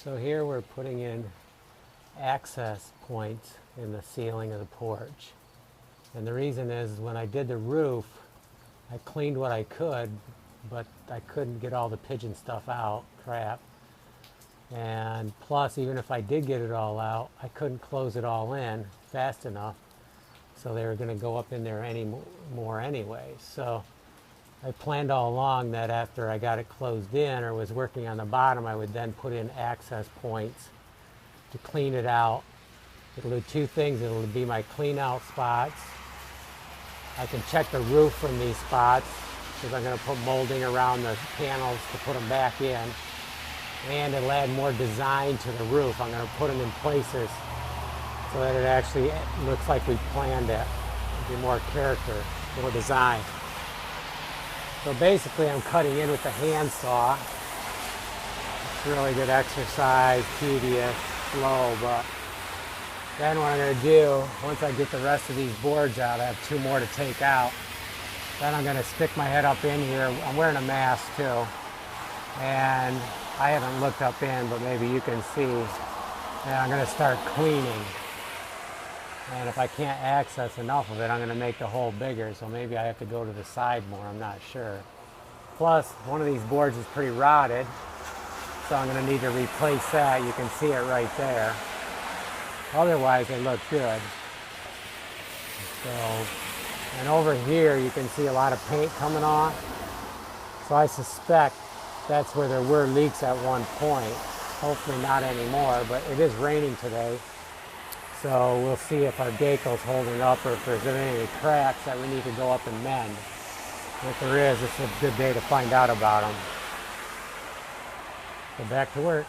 So here we're putting in access points in the ceiling of the porch. And the reason is when I did the roof, I cleaned what I could, but I couldn't get all the pigeon stuff out, crap. And plus, even if I did get it all out, I couldn't close it all in fast enough. So they were going to go up in there more anyway. So I planned all along that after I got it closed in or was working on the bottom, I would then put in access points to clean it out. It'll do two things. It'll be my clean out spots. I can check the roof from these spots because I'm going to put molding around the panels to put them back in. And it'll add more design to the roof. I'm going to put them in places so that it actually looks like we planned it. It'll be more character, more design. So basically I'm cutting in with the handsaw. It's really good exercise, tedious, slow, but then what I'm going to do, once I get the rest of these boards out, I have two more to take out. Then I'm going to stick my head up in here. I'm wearing a mask too. And I haven't looked up in, but maybe you can see. And I'm going to start cleaning. And if I can't access enough of it, I'm going to make the hole bigger. So maybe I have to go to the side more. I'm not sure. Plus, one of these boards is pretty rotted. So I'm going to need to replace that. You can see it right there. Otherwise, it looks good. So, and over here, you can see a lot of paint coming off. So I suspect that's where there were leaks at one point. Hopefully not anymore, but it is raining today. So we'll see if our decal's holding up or if there's any cracks that we need to go up and mend. If there is, it's a good day to find out about them. So back to work.